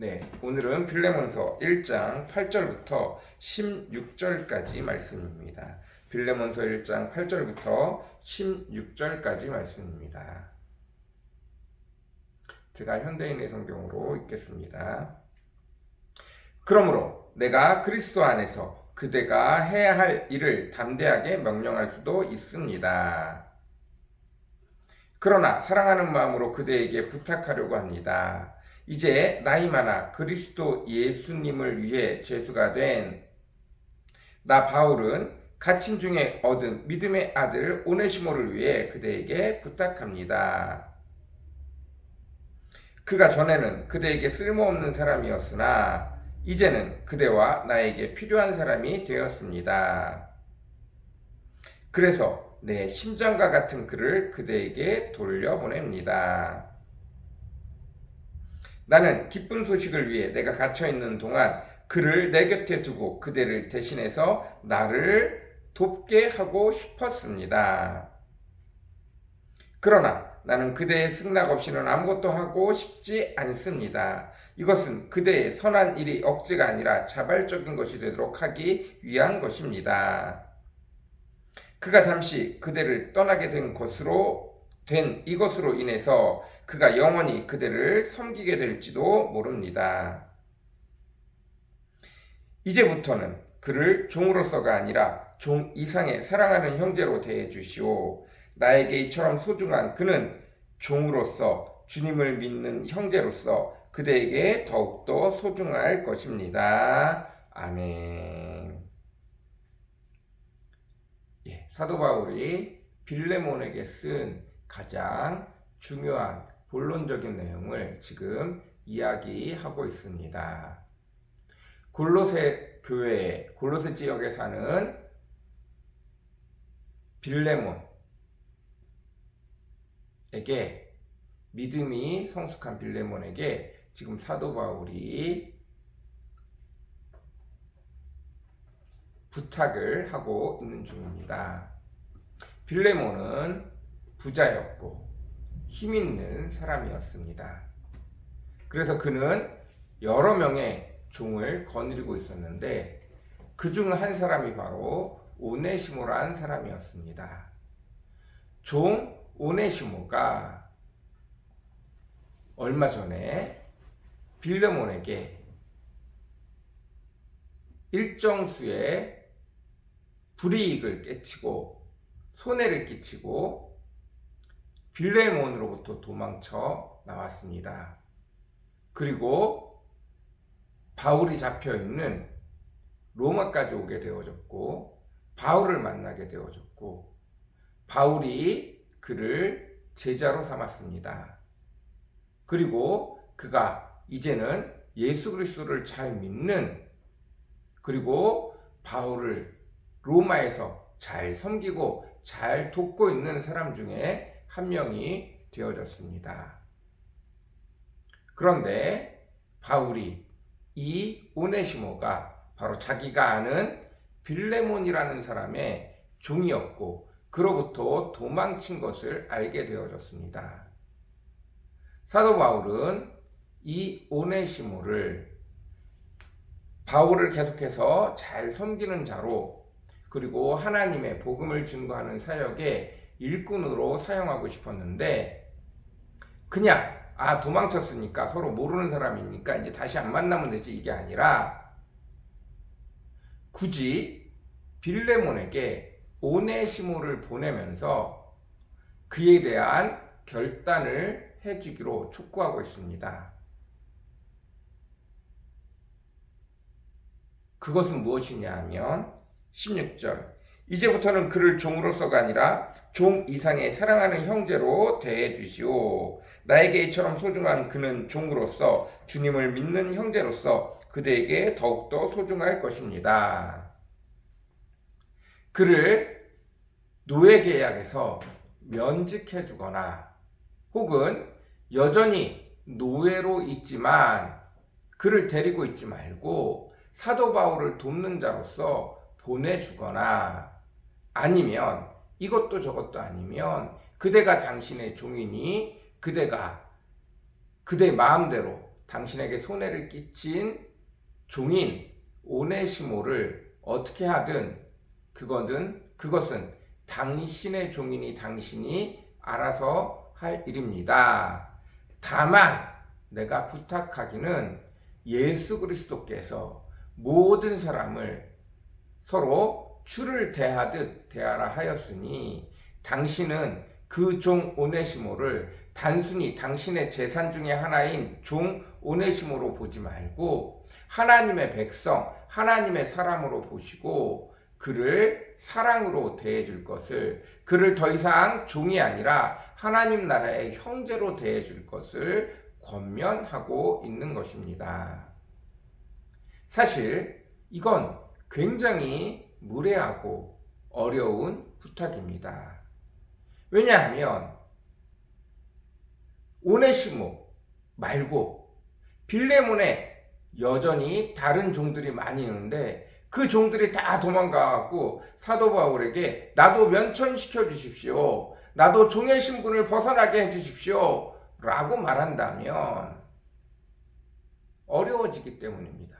네, 오늘은 빌레몬서 1장 8절부터 16절까지 말씀입니다. 빌레몬서 1장 8절부터 16절까지 말씀입니다. 제가 현대인의 성경으로 읽겠습니다. 그러므로 내가 그리스도 안에서 그대가 해야 할 일을 담대하게 명령할 수도 있습니다. 그러나 사랑하는 마음으로 그대에게 부탁하려고 합니다. 이제 나이 많아 그리스도 예수님을 위해 죄수가 된 나 바울은 갇힌 중에 얻은 믿음의 아들 오네시모를 위해 그대에게 부탁합니다. 그가 전에는 그대에게 쓸모없는 사람이었으나 이제는 그대와 나에게 필요한 사람이 되었습니다. 그래서 내 심장과 같은 그를 그대에게 돌려보냅니다. 나는 기쁜 소식을 위해 내가 갇혀있는 동안 그를 내 곁에 두고 그대를 대신해서 나를 돕게 하고 싶었습니다. 그러나 나는 그대의 승낙 없이는 아무것도 하고 싶지 않습니다. 이것은 그대의 선한 일이 억지가 아니라 자발적인 것이 되도록 하기 위한 것입니다. 그가 잠시 그대를 떠나게 된 이것으로 인해서 그가 영원히 그대를 섬기게 될지도 모릅니다. 이제부터는 그를 종으로서가 아니라 종 이상의 사랑하는 형제로 대해 주시오. 나에게 이처럼 소중한 그는 종으로서 주님을 믿는 형제로서 그대에게 더욱더 소중할 것입니다. 아멘. 사도 바울이 빌레몬에게 쓴 가장 중요한 본론적인 내용을 지금 이야기하고 있습니다. 골로새 교회, 골로새 지역에 사는 빌레몬에게 믿음이 성숙한 빌레몬에게 지금 사도 바울이 부탁을 하고 있는 중입니다. 빌레몬은 부자였고 힘 있는 사람이었습니다. 그래서 그는 여러 명의 종을 거느리고 있었는데 그 중 한 사람이 바로 오네시모라는 사람이었습니다. 종 오네시모가 얼마 전에 빌레몬에게 일정 수의 불이익을 끼치고 손해를 끼치고 빌레몬으로부터 도망쳐 나왔습니다. 그리고 바울이 잡혀있는 로마까지 오게 되어졌고 바울을 만나게 되어졌고 바울이 그를 제자로 삼았습니다. 그리고 그가 이제는 예수 그리스도를 잘 믿는 그리고 바울을 로마에서 잘 섬기고 잘 돕고 있는 사람 중에 한 명이 되어졌습니다. 그런데 바울이 이 오네시모가 바로 자기가 아는 빌레몬이라는 사람의 종이었고 그로부터 도망친 것을 알게 되어졌습니다. 사도 바울은 이 오네시모를 바울을 계속해서 잘 섬기는 자로 그리고 하나님의 복음을 증거하는 사역의 일꾼으로 사용하고 싶었는데 그냥 도망쳤으니까 서로 모르는 사람이니까 이제 다시 안 만나면 되지 이게 아니라 굳이 빌레몬에게 오네시모를 보내면서 그에 대한 결단을 해주기로 촉구하고 있습니다. 그것은 무엇이냐 하면 16절 이제부터는 그를 종으로서가 아니라 종 이상의 사랑하는 형제로 대해 주시오. 나에게 이처럼 소중한 그는 종으로서 주님을 믿는 형제로서 그대에게 더욱더 소중할 것입니다. 그를 노예 계약에서 면직해 주거나 혹은 여전히 노예로 있지만 그를 데리고 있지 말고 사도 바울을 돕는 자로서 보내주거나 아니면 이것도 저것도 아니면 그대가 당신의 종이니 그대가 그대 마음대로 당신에게 손해를 끼친 종인 오네시모를 어떻게 하든 그것은 당신의 종이니 당신이 알아서 할 일입니다. 다만 내가 부탁하기는 예수 그리스도께서 모든 사람을 서로 주를 대하듯 대하라 하였으니 당신은 그 종 오네시모를 단순히 당신의 재산 중에 하나인 종 오네시모로 보지 말고 하나님의 백성, 하나님의 사람으로 보시고 그를 사랑으로 대해줄 것을, 그를 더 이상 종이 아니라 하나님 나라의 형제로 대해줄 것을 권면하고 있는 것입니다. 사실 이건 굉장히 무례하고 어려운 부탁입니다. 왜냐하면 오네시모 말고 빌레몬에 여전히 다른 종들이 많이 있는데 그 종들이 다 도망가갖고 사도 바울에게 나도 면천시켜 주십시오. 나도 종의 신분을 벗어나게 해주십시오. 라고 말한다면 어려워지기 때문입니다.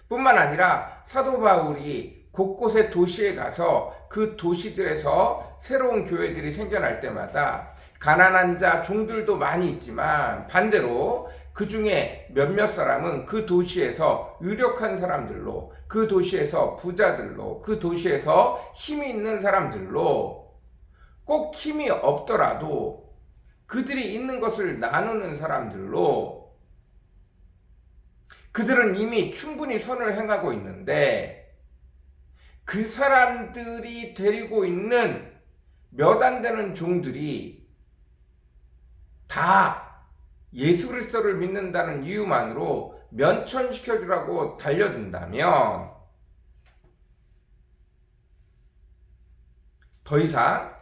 뿐만 아니라 사도 바울이 곳곳의 도시에 가서 그 도시들에서 새로운 교회들이 생겨날 때마다 가난한 자 종들도 많이 있지만 반대로 그 중에 몇몇 사람은 그 도시에서 유력한 사람들로, 그 도시에서 부자들로, 그 도시에서 힘이 있는 사람들로, 꼭 힘이 없더라도 그들이 있는 것을 나누는 사람들로, 그들은 이미 충분히 선을 행하고 있는데 그 사람들이 데리고 있는 몇 안 되는 종들이 다 예수 그리스도를 믿는다는 이유만으로 면천시켜주라고 달려든다면 더 이상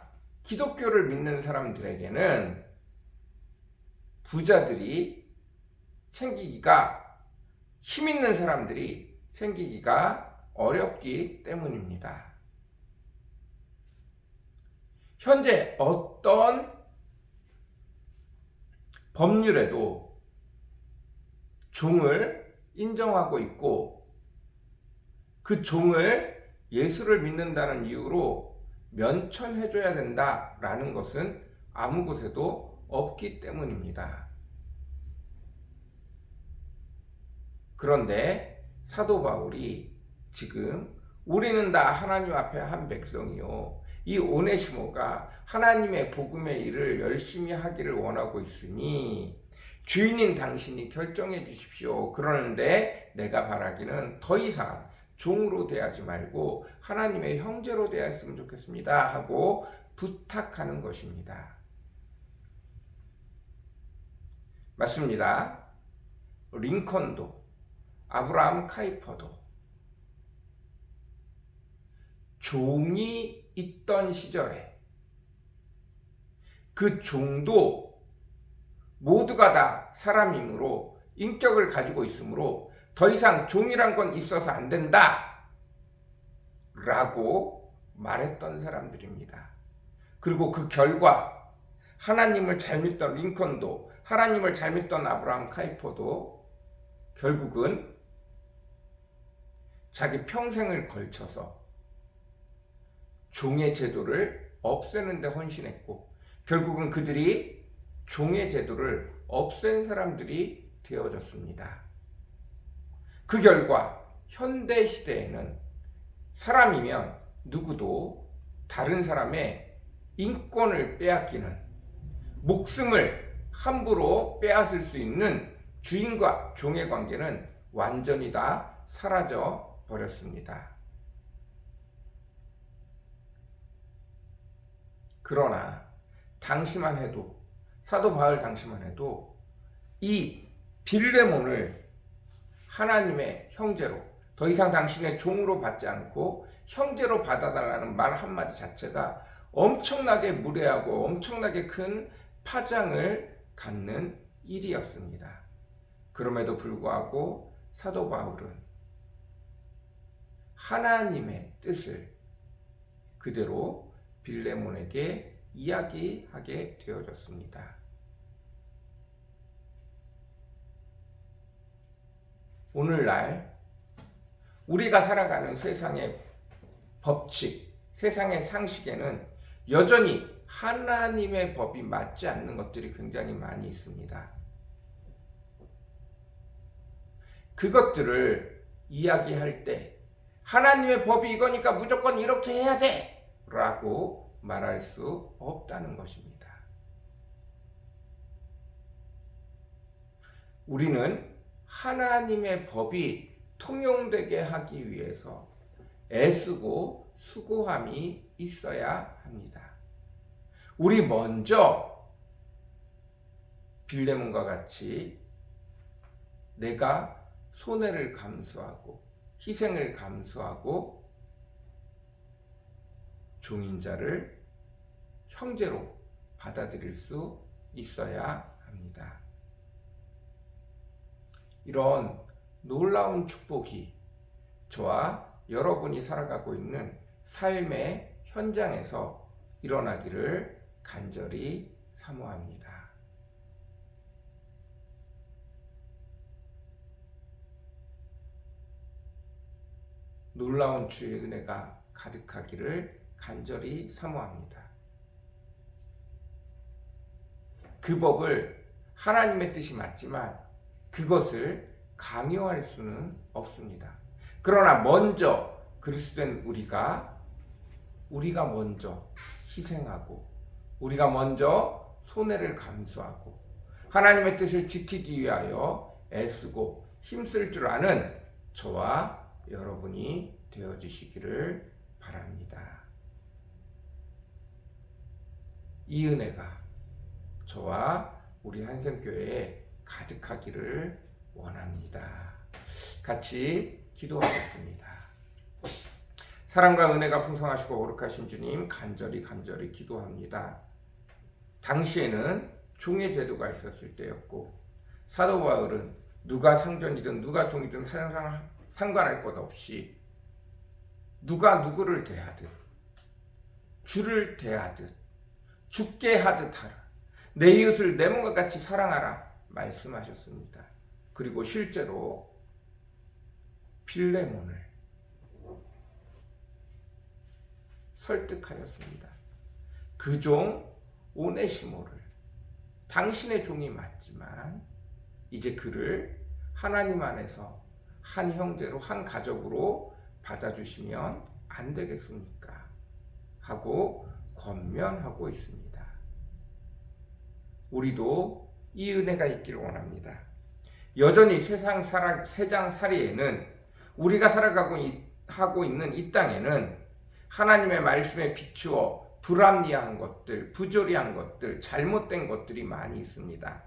기독교를 믿는 사람들에게는 부자들이 생기기가, 힘 있는 사람들이 생기기가 어렵기 때문입니다. 현재 어떤 법률에도 종을 인정하고 있고 그 종을 예수를 믿는다는 이유로 면천해줘야 된다라는 것은 아무 곳에도 없기 때문입니다. 그런데 사도 바울이 지금 우리는 다 하나님 앞에 한 백성이요, 이 오네시모가 하나님의 복음의 일을 열심히 하기를 원하고 있으니 주인인 당신이 결정해 주십시오. 그러는데 내가 바라기는 더 이상 종으로 대하지 말고 하나님의 형제로 대했으면 좋겠습니다 하고 부탁하는 것입니다. 맞습니다. 링컨도 아브라함 카이퍼도 종이 있던 시절에 그 종도 모두가 다 사람이므로 인격을 가지고 있으므로 더 이상 종이란 건 있어서 안 된다 라고 말했던 사람들입니다. 그리고 그 결과 하나님을 잘 믿던 링컨도, 하나님을 잘 믿던 아브라함 카이퍼도 결국은 자기 평생을 걸쳐서 종의 제도를 없애는 데 헌신했고 결국은 그들이 종의 제도를 없앤 사람들이 되어졌습니다. 그 결과 현대 시대에는 사람이면 누구도 다른 사람의 인권을 빼앗기는, 목숨을 함부로 빼앗을 수 있는 주인과 종의 관계는 완전히 다 사라져 버렸습니다. 그러나 당시만 해도, 사도 바울 당시만 해도 이 빌레몬을 하나님의 형제로, 더 이상 당신의 종으로 받지 않고 형제로 받아달라는 말 한마디 자체가 엄청나게 무례하고 엄청나게 큰 파장을 갖는 일이었습니다. 그럼에도 불구하고 사도 바울은 하나님의 뜻을 그대로 빌레몬에게 이야기하게 되어졌습니다. 오늘날 우리가 살아가는 세상의 법칙, 세상의 상식에는 여전히 하나님의 법이 맞지 않는 것들이 굉장히 많이 있습니다. 그것들을 이야기할 때 하나님의 법이 이거니까 무조건 이렇게 해야 돼! 라고 말할 수 없다는 것입니다. 우리는 하나님의 법이 통용되게 하기 위해서 애쓰고 수고함이 있어야 합니다. 우리 먼저 빌레몬과 같이 내가 손해를 감수하고 희생을 감수하고 종인자를 형제로 받아들일 수 있어야 합니다. 이런 놀라운 축복이 저와 여러분이 살아가고 있는 삶의 현장에서 일어나기를 간절히 사모합니다. 놀라운 주의 은혜가 가득하기를 간절히 사모합니다. 그 법을 하나님의 뜻이 맞지만 그것을 강요할 수는 없습니다. 그러나 먼저 그리스도인 우리가 먼저 희생하고 우리가 먼저 손해를 감수하고 하나님의 뜻을 지키기 위하여 애쓰고 힘쓸 줄 아는 저와 여러분이 되어주시기를 바랍니다. 이 은혜가 저와 우리 한샘교회에 가득하기를 원합니다. 같이 기도하겠습니다. 사랑과 은혜가 풍성하시고 거룩하신 주님, 간절히 기도합니다. 당시에는 종의 제도가 있었을 때였고 사도 바울은 누가 상전이든 누가 종이든 상관할 것 없이 누가 누구를 대하든 주를 대하듯 죽게 하듯 하라. 내 이웃을 내 몸과 같이 사랑하라 말씀하셨습니다. 그리고 실제로 빌레몬을 설득하였습니다. 그 종 오네시모를 당신의 종이 맞지만 이제 그를 하나님 안에서 한 형제로 한 가족으로 받아주시면 안 되겠습니까? 하고 권면하고 있습니다. 우리도 이 은혜가 있기를 원합니다. 여전히 세상살이에는 우리가 하고 있는 이 땅에는 하나님의 말씀에 비추어 불합리한 것들, 부조리한 것들, 잘못된 것들이 많이 있습니다.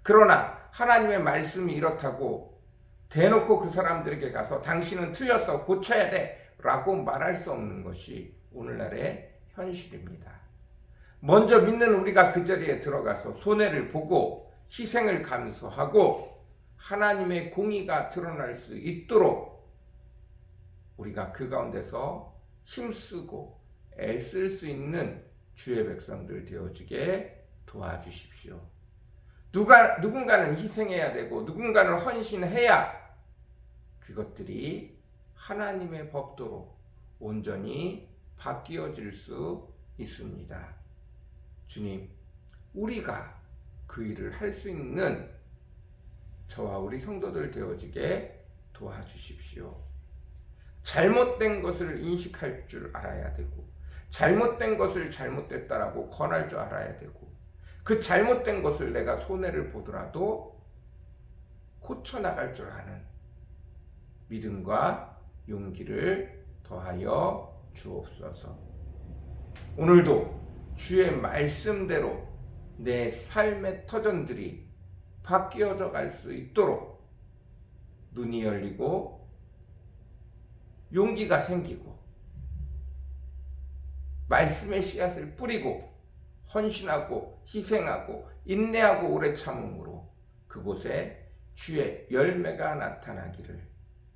그러나 하나님의 말씀이 이렇다고 대놓고 그 사람들에게 가서 당신은 틀렸어, 고쳐야 돼 라고 말할 수 없는 것이 오늘날의 현실입니다. 먼저 믿는 우리가 그 자리에 들어가서 손해를 보고 희생을 감수하고 하나님의 공의가 드러날 수 있도록 우리가 그 가운데서 힘쓰고 애쓸 수 있는 주의 백성들 되어지게 도와주십시오. 누군가는 희생해야 되고 누군가는 헌신해야 그것들이 하나님의 법도로 온전히 바뀌어질 수 있습니다. 주님, 우리가 그 일을 할 수 있는 저와 우리 성도들 되어지게 도와주십시오. 잘못된 것을 인식할 줄 알아야 되고 잘못된 것을 잘못됐다라고 권할 줄 알아야 되고 그 잘못된 것을 내가 손해를 보더라도 고쳐나갈 줄 아는 믿음과 용기를 더하여 주옵소서. 오늘도 주의 말씀대로 내 삶의 터전들이 바뀌어져 갈 수 있도록 눈이 열리고 용기가 생기고 말씀의 씨앗을 뿌리고 헌신하고 희생하고 인내하고 오래 참음으로 그곳에 주의 열매가 나타나기를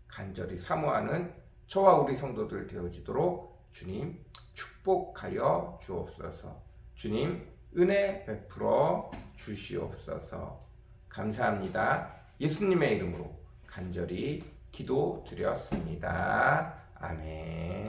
간절히 사모하는 저와 우리 성도들 되어지도록 주님 축복하여 주옵소서. 주님 은혜 베풀어 주시옵소서. 감사합니다. 예수님의 이름으로 간절히 기도드렸습니다. 아멘.